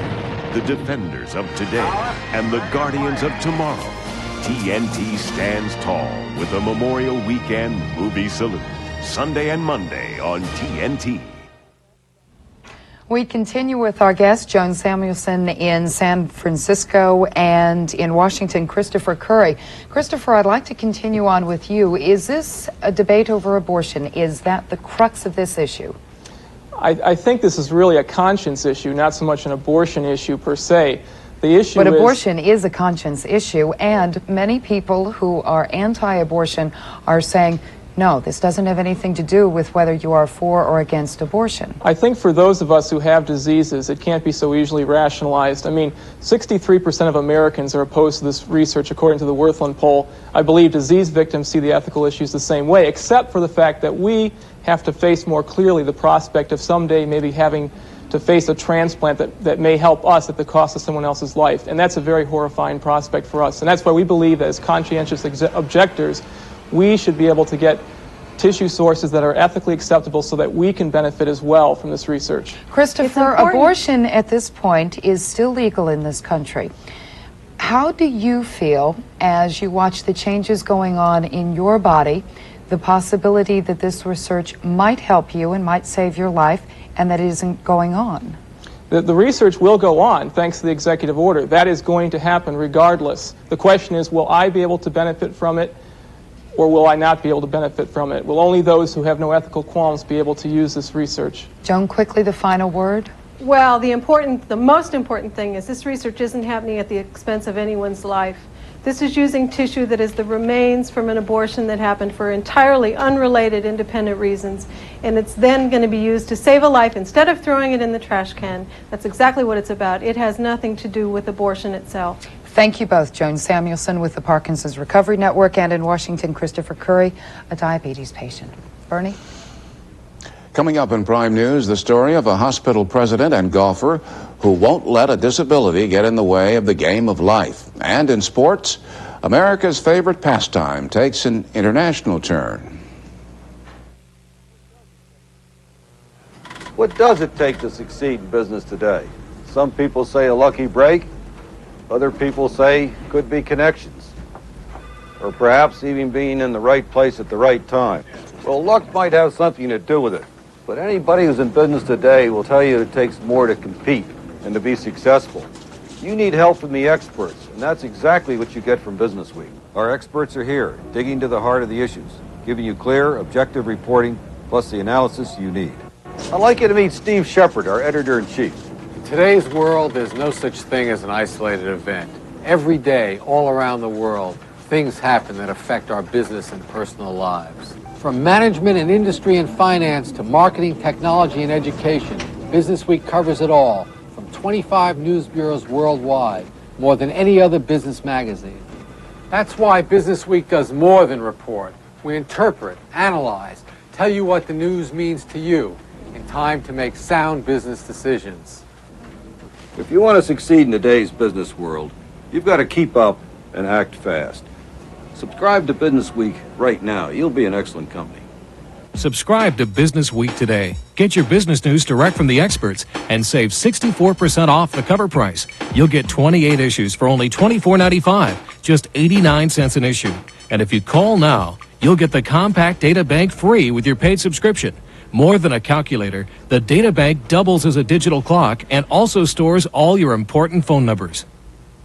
the defenders of today, and the guardians of tomorrow, TNT stands tall with a Memorial Weekend movie salute, Sunday and Monday on TNT. We continue with our guest, Joan Samuelson in San Francisco, and in Washington, Christopher Curry. Christopher, I'd like to continue on with you. Is this a debate over abortion? Is that the crux of this issue? I think this is really a conscience issue, not so much an abortion issue per se. The issue But abortion is a conscience issue, and many people who are anti-abortion are saying, no, this doesn't have anything to do with whether you are for or against abortion. I think for those of us who have diseases, it can't be so easily rationalized. I mean, 63% of Americans are opposed to this research, according to the Worthland poll. I believe disease victims see the ethical issues the same way, except for the fact that we have to face more clearly the prospect of someday maybe having to face a transplant that may help us at the cost of someone else's life. And that's a very horrifying prospect for us. And that's why we believe that as conscientious objectors, we should be able to get tissue sources that are ethically acceptable so that we can benefit as well from this research. Christopher, abortion at this point is still legal in this country. How do you feel as you watch the changes going on in your body, the possibility that this research might help you and might save your life, and that it isn't going on? The research will go on thanks to the executive order. That is going to happen regardless. The question is, will I be able to benefit from it, or will I not be able to benefit from it? Will only those who have no ethical qualms be able to use this research? Joan, quickly, the final word. Well, the most important thing is this research isn't happening at the expense of anyone's life. This is using tissue that is the remains from an abortion that happened for entirely unrelated, independent reasons, and it's then going to be used to save a life instead of throwing it in the trash can. That's exactly what it's about. It has nothing to do with abortion itself. Thank you both. Joan Samuelson with the Parkinson's Recovery Network, and in Washington, Christopher Curry, a diabetes patient. Bernie? Coming up in Prime News, the story of a hospital president and golfer who won't let a disability get in the way of the game of life. And in sports, America's favorite pastime takes an international turn. What does it take to succeed in business today? Some people say a lucky break. Other people say could be connections. Or perhaps even being in the right place at the right time. Well, luck might have something to do with it. But anybody who's in business today will tell you it takes more to compete and to be successful. You need help from the experts, and that's exactly what you get from Business Week. Our experts are here, digging to the heart of the issues, giving you clear, objective reporting, plus the analysis you need. I'd like you to meet Steve Shepard, our editor-in-chief. In today's world, there's no such thing as an isolated event. Every day, all around the world, things happen that affect our business and personal lives. From management and industry and finance to marketing, technology, and education, Business Week covers it all, from 25 news bureaus worldwide, more than any other business magazine. That's why Business Week does more than report. We interpret, analyze, tell you what the news means to you in time to make sound business decisions. If you want to succeed in today's business world, you've got to keep up and act fast. Subscribe to Business Week right now. You'll be an excellent company. Subscribe to Business Week today. Get your business news direct from the experts and save 64% off the cover price. You'll get 28 issues for only $24.95, just 89 cents an issue. And if you call now, you'll get the compact data bank free with your paid subscription. More than a calculator, the data bank doubles as a digital clock and also stores all your important phone numbers.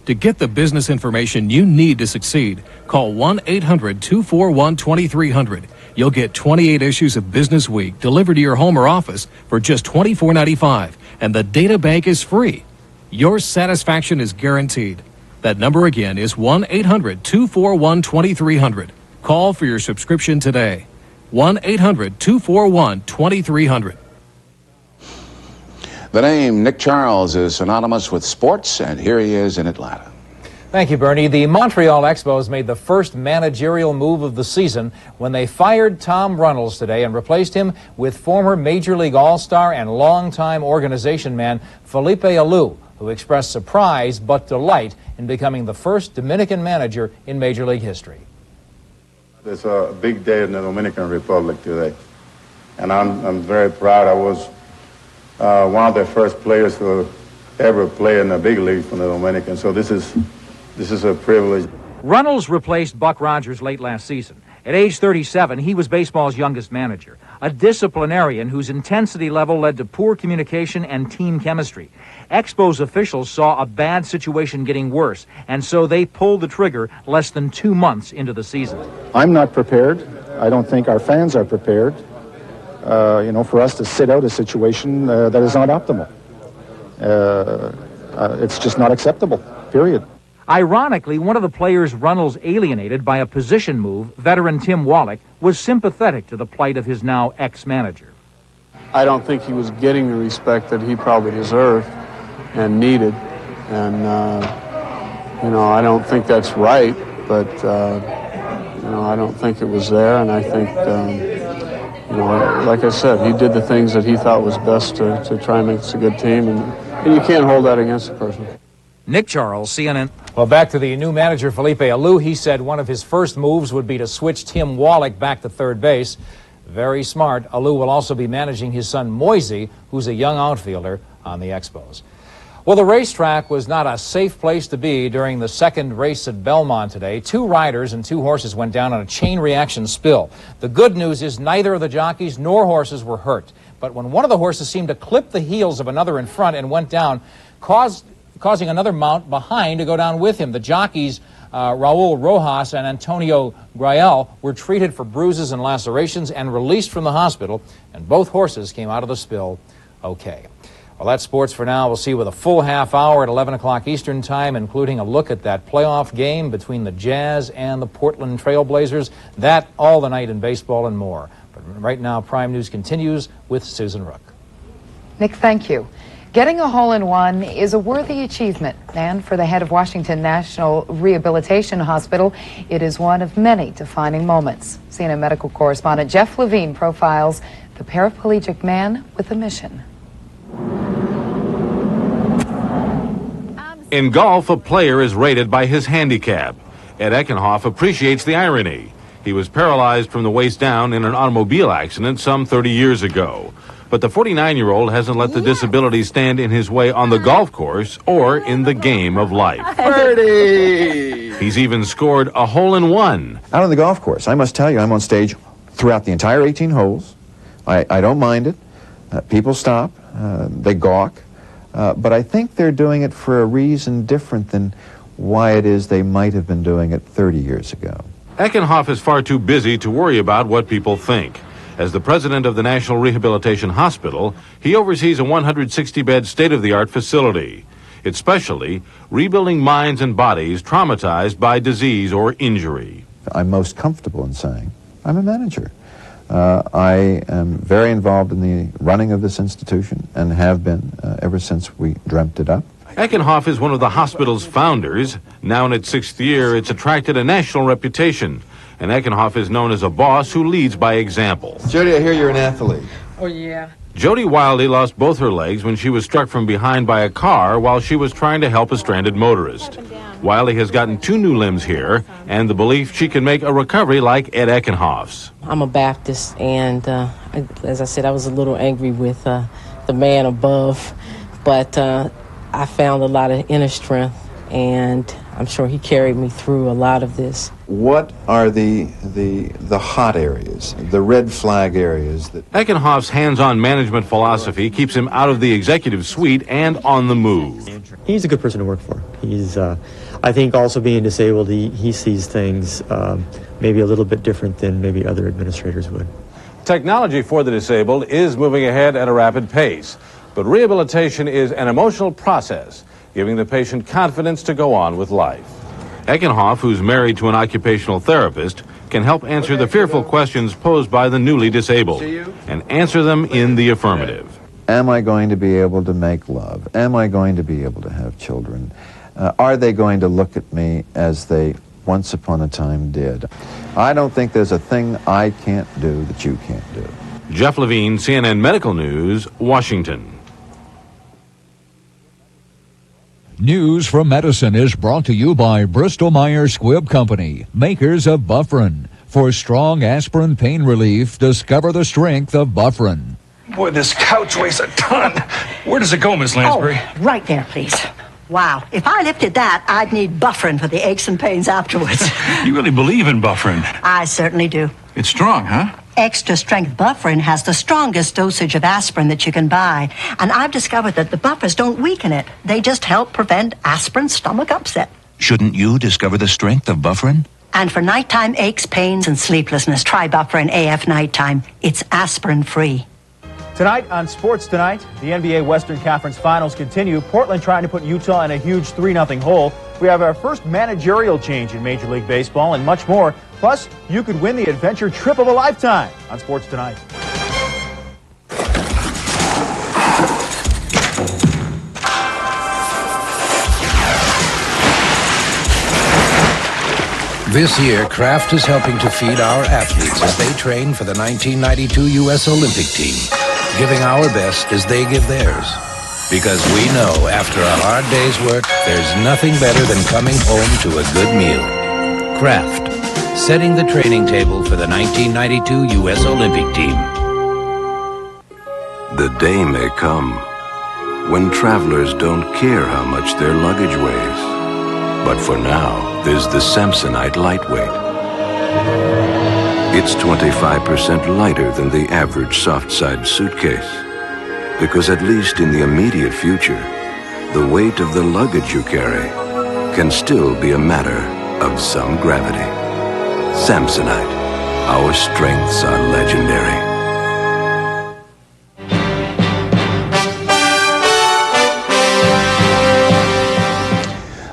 To get the business information you need to succeed, call 1-800-241-2300. You'll get 28 issues of Business Week delivered to your home or office for just $24.95, and the data bank is free. Your satisfaction is guaranteed. That number again is 1-800-241-2300. Call for your subscription today. 1-800-241-2300. The name Nick Charles is synonymous with sports, and here he is in Atlanta. Thank you, Bernie. The Montreal Expos made the first managerial move of the season when they fired Tom Runnels today and replaced him with former Major League All-Star and longtime organization man Felipe Alou, who expressed surprise but delight in becoming the first Dominican manager in Major League history. It's a big day in the Dominican Republic today, and I'm very proud. I was one of the first players to ever play in the big league from the Dominican, so this is a privilege. Runnels replaced Buck Rogers late last season. At age 37, he was baseball's youngest manager, a disciplinarian whose intensity level led to poor communication and team chemistry. Expos officials saw a bad situation getting worse, and so they pulled the trigger less than 2 months into the season. I'm not prepared. I don't think our fans are prepared, for us to sit out a situation that is not optimal. It's just not acceptable, period. Ironically, one of the players Runnels alienated by a position move, veteran Tim Wallach, was sympathetic to the plight of his now ex-manager. I don't think he was getting the respect that he probably deserved and needed. And, I don't think that's right, but, I don't think it was there. And I think, like I said, he did the things that he thought was best to try and make us a good team. And you can't hold that against a person. Nick Charles, CNN. Well, back to the new manager, Felipe Alou. He said one of his first moves would be to switch Tim Wallach back to third base. Very smart. Alou will also be managing his son, Moisey, who's a young outfielder on the Expos. Well, the racetrack was not a safe place to be during the second race at Belmont today. 2 riders and 2 horses went down on a chain reaction spill. The good news is neither of the jockeys nor horses were hurt. But when one of the horses seemed to clip the heels of another in front and went down, causing another mount behind to go down with him. The jockeys, Raul Rojas and Antonio Grael, were treated for bruises and lacerations and released from the hospital, and both horses came out of the spill okay. Well, that's sports for now. We'll see you with a full half hour at 11 o'clock Eastern Time, including a look at that playoff game between the Jazz and the Portland Trail Blazers. That, all the night in baseball and more. But right now, Prime News continues with Susan Rook. Nick, thank you. Getting a hole-in-one is a worthy achievement, and for the head of Washington National Rehabilitation Hospital, it is one of many defining moments. CNN medical correspondent Jeff Levine profiles the paraplegic man with a mission. In golf, a player is rated by his handicap. Ed Eckenhoff appreciates the irony. He was paralyzed from the waist down in an automobile accident some 30 years ago. But the 49-year-old hasn't let the disability stand in his way on the golf course or in the game of life. Birdie! He's even scored a hole-in-one. Out on the golf course, I must tell you, I'm on stage throughout the entire 18 holes. I don't mind it. People stop. They gawk. But I think they're doing it for a reason different than why it is they might have been doing it 30 years ago. Eckenhoff is far too busy to worry about what people think. As the president of the National Rehabilitation Hospital, he oversees a 160-bed state-of-the-art facility. especially rebuilding minds and bodies traumatized by disease or injury. I'm most comfortable in saying I'm a manager. I am very involved in the running of this institution and have been ever since we dreamt it up. Eckenhoff is one of the hospital's founders. Now in its 6th year, it's attracted a national reputation. And Eckenhoff is known as a boss who leads by example. Jody, I hear you're an athlete. Oh, yeah. Jody Wildy lost both her legs when she was struck from behind by a car while she was trying to help a stranded motorist. Wildy has gotten 2 new limbs here and the belief she can make a recovery like Ed Eckenhoff's. I'm a Baptist, and as I said, I was a little angry with the man above, but I found a lot of inner strength, and I'm sure he carried me through a lot of this. What are the hot areas, the red flag areas that... Eckenhoff's hands-on management philosophy keeps him out of the executive suite and on the move. He's a good person to work for. He's, I think, also being disabled, he sees things maybe a little bit different than maybe other administrators would. Technology for the disabled is moving ahead at a rapid pace, but rehabilitation is an emotional process, giving the patient confidence to go on with life. Eckenhoff, who's married to an occupational therapist, can help answer the fearful questions posed by the newly disabled and answer them in the affirmative. Am I going to be able to make love? Am I going to be able to have children? Are they going to look at me as they once upon a time did? I don't think there's a thing I can't do that you can't do. Jeff Levine, CNN Medical News, Washington. News from Medicine is brought to you by Bristol-Myers Squibb Company, makers of Bufferin. For strong aspirin pain relief, discover the strength of Bufferin. Boy, this couch weighs a ton. Where does it go, Miss Lansbury? Oh, right there, please. Wow. If I lifted that, I'd need Bufferin for the aches and pains afterwards. You really believe in Bufferin? I certainly do. It's strong, huh? Extra strength Bufferin has the strongest dosage of aspirin that you can buy. And I've discovered that the buffers don't weaken it. They just help prevent aspirin stomach upset. Shouldn't you discover the strength of Bufferin? And for nighttime aches, pains, and sleeplessness, try Bufferin AF Nighttime. It's aspirin-free. Tonight on Sports Tonight, the NBA Western Conference Finals continue. Portland trying to put Utah in a huge 3-0 hole. We have our first managerial change in Major League Baseball and much more. Plus, you could win the adventure trip of a lifetime on Sports Tonight. This year, Kraft is helping to feed our athletes as they train for the 1992 U.S. Olympic team, giving our best as they give theirs. Because we know after a hard day's work, there's nothing better than coming home to a good meal. Kraft, setting the training table for the 1992 U.S. Olympic team. The day may come when travelers don't care how much their luggage weighs. But for now, there's the Samsonite Lightweight. It's 25% lighter than the average soft-side suitcase. Because at least in the immediate future, the weight of the luggage you carry can still be a matter of some gravity. Samsonite, our strengths are legendary.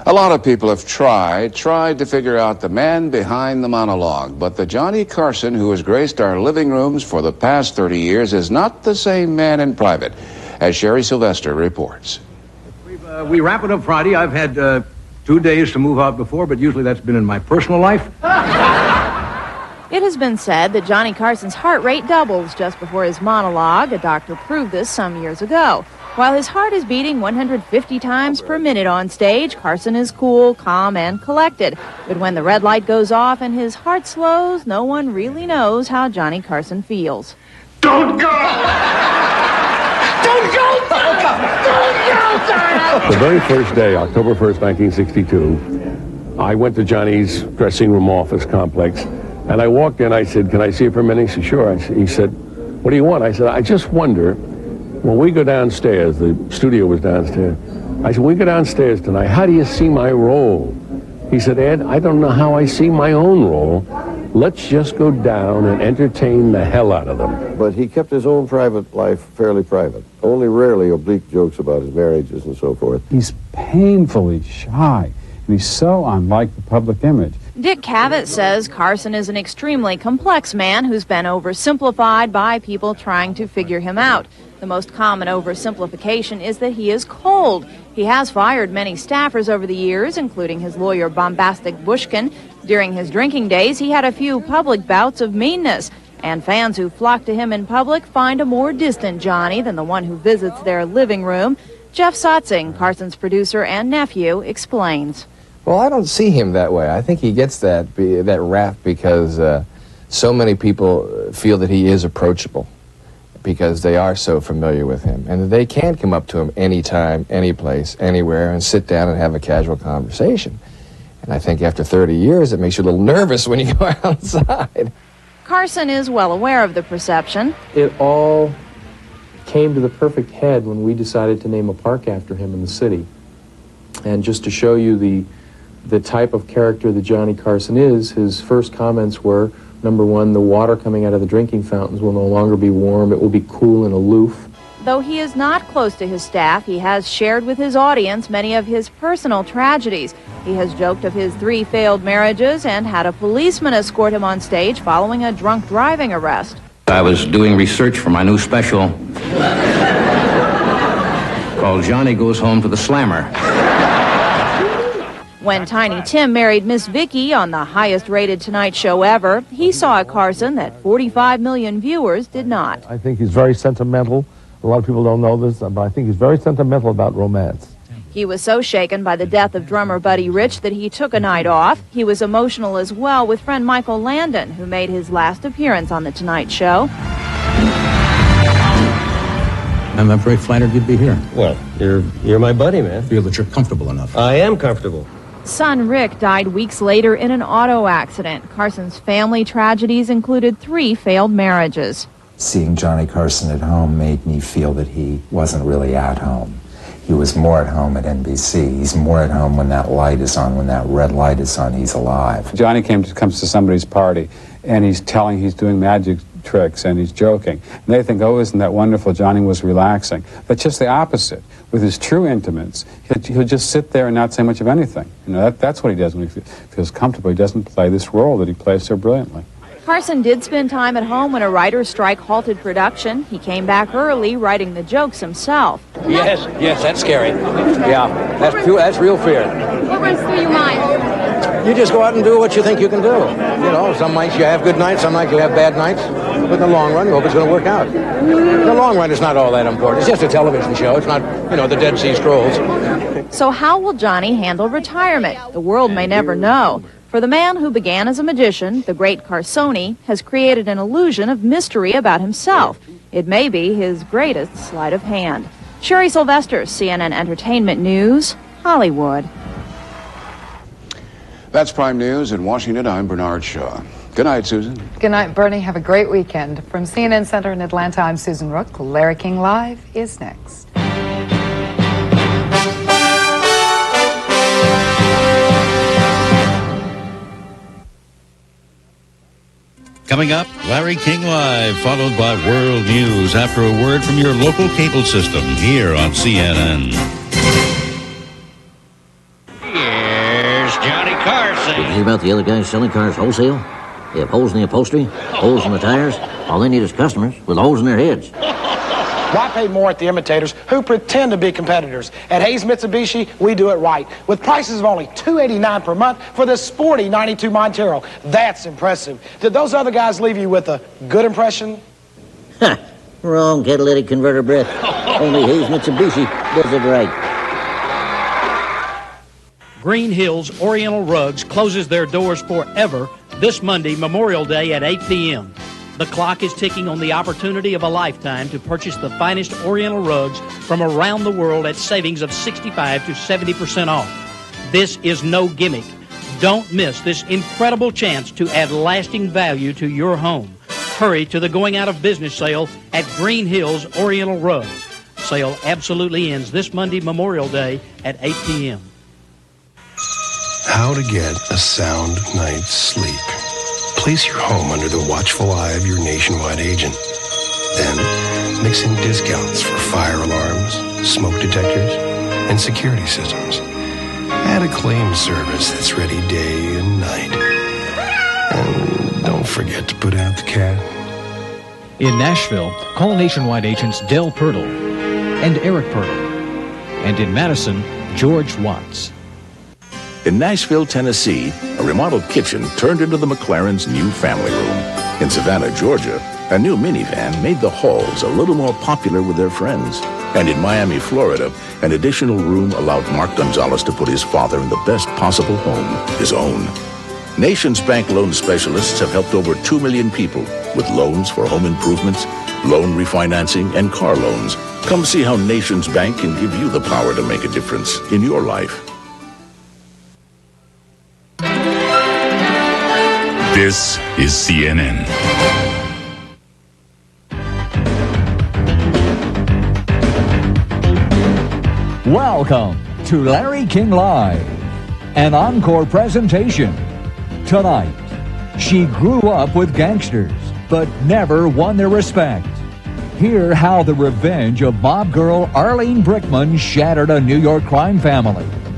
A lot of people have tried to figure out the man behind the monologue, but the Johnny Carson who has graced our living rooms for the past 30 years is not the same man in private, as Sherry Sylvester reports. We wrap it up Friday. I've had 2 days to move out before, but usually that's been in my personal life. It has been said that Johnny Carson's heart rate doubles just before his monologue. A doctor proved this some years ago. While his heart is beating 150 times per minute on stage, Carson is cool, calm, and collected. But when the red light goes off and his heart slows, no one really knows how Johnny Carson feels. Don't go! Don't go! Don't go! The very first day, October 1st, 1962, I went to Johnny's dressing room office complex, and I walked in. I said, "Can I see you for a minute?" He said, "Sure." He said, "What do you want?" I said, "I just wonder, when we go downstairs," the studio was downstairs, I said, "When we go downstairs tonight, how do you see my role?" He said, "Ed, I don't know how I see my own role, let's just go down and entertain the hell out of them. But he kept his own private life fairly private. Only rarely oblique jokes about his marriages and so forth. He's painfully shy, and he's so unlike the public image. Dick Cavett says Carson is an extremely complex man who's been oversimplified by people trying to figure him out. The most common oversimplification is that he is cold. He has fired many staffers over the years, including his lawyer Bombastic Bushkin. During his drinking days, he had a few public bouts of meanness, and fans who flock to him in public find a more distant Johnny than the one who visits their living room. Jeff Sotzing, Carson's producer and nephew, explains. Well, I don't see him that way. I think he gets that rap because so many people feel that he is approachable because they are so familiar with him, and they can come up to him anytime, any place, anywhere, and sit down and have a casual conversation. And I think after 30 years, it makes you a little nervous when you go outside. Carson is well aware of the perception. It all came to the perfect head when we decided to name a park after him in the city. And just to show you the type of character that Johnny Carson is, his first comments were, number one, the water coming out of the drinking fountains will no longer be warm, it will be cool and aloof. Though he is not close to his staff, he has shared with his audience many of his personal tragedies. He has joked of his 3 failed marriages and had a policeman escort him on stage following a drunk driving arrest. I was doing research for my new special called Johnny Goes Home to the Slammer. When Tiny Tim married Miss Vicky on the highest-rated Tonight Show ever, he saw a Carson that 45 million viewers did not. I think he's very sentimental. A lot of people don't know this, but I think he's very sentimental about romance. He was so shaken by the death of drummer Buddy Rich that he took a night off. He was emotional as well with friend Michael Landon, who made his last appearance on The Tonight Show. I'm very flattered you'd be here. Well, you're my buddy, man. Feel that you're comfortable enough. I am comfortable. Son Rick died weeks later in an auto accident. Carson's family tragedies included 3 failed marriages. Seeing Johnny Carson at home made me feel that he wasn't really at home. He was more at home at NBC. He's more at home when that light is on. When that red light is on, he's alive. Johnny comes to somebody's party, and he's doing magic tricks, and he's joking. And they think, oh, isn't that wonderful? Johnny was relaxing. But just the opposite. With his true intimates, he'll just sit there and not say much of anything. You know, that's what he does when he feels comfortable. He doesn't play this role that he plays so brilliantly. Carson did spend time at home when a writer's strike halted production. He came back early, writing the jokes himself. Yes, that's scary. Yeah, that's real fear. What runs through your mind? You just go out and do what you think you can do. You know, some nights you have good nights, some nights you have bad nights. But in the long run, you hope it's going to work out. In the long run, it's not all that important. It's just a television show. It's not, the Dead Sea Scrolls. So how will Johnny handle retirement? The world may never know. For the man who began as a magician, the great Carsoni has created an illusion of mystery about himself. It may be his greatest sleight of hand. Sherry Sylvester, CNN Entertainment News, Hollywood. That's Prime News in Washington. I'm Bernard Shaw. Good night, Susan. Good night, Bernie. Have a great weekend. From CNN Center in Atlanta, I'm Susan Rook. Larry King Live is next. Coming up, Larry King Live, followed by World News after a word from your local cable system here on CNN. Here's Johnny Carson. Did you hear about the other guys selling cars wholesale? They have holes in the upholstery, holes in the tires. All they need is customers with holes in their heads. Why pay more at the imitators who pretend to be competitors? At Hayes Mitsubishi, we do it right. With prices of only $289 per month for this sporty 92 Montero. That's impressive. Did those other guys leave you with a good impression? Ha! Wrong catalytic converter breath. Only Hayes Mitsubishi does it right. Green Hills Oriental Rugs closes their doors forever this Monday, Memorial Day at 8 p.m. The clock is ticking on the opportunity of a lifetime to purchase the finest Oriental rugs from around the world at savings of 65 to 70% off. This is no gimmick. Don't miss this incredible chance to add lasting value to your home. Hurry to the going out of business sale at Green Hills Oriental Rugs. Sale absolutely ends this Monday, Memorial Day at 8 p.m. How to get a sound night's sleep. place your home under the watchful eye of your nationwide agent. Then, mix in discounts for fire alarms, smoke detectors, and security systems. Add a claim service that's ready day and night. And don't forget to put out the cat. In Nashville, call nationwide agents Del Pirtle and Eric Pirtle. And in Madison, George Watts. In Nashville, Tennessee, a remodeled kitchen turned into the McLaren's new family room. In Savannah, Georgia, a new minivan made the Halls a little more popular with their friends. And in Miami, Florida, an additional room allowed Mark Gonzalez to put his father in the best possible home, his own. Nations Bank loan specialists have helped over 2 million people with loans for home improvements, loan refinancing, and car loans. Come see how Nations Bank can give you the power to make a difference in your life. This is CNN. Welcome to Larry King Live, an encore presentation. Tonight, she grew up with gangsters, but never won their respect. Hear how the revenge of mob girl Arlene Brickman shattered a New York crime family.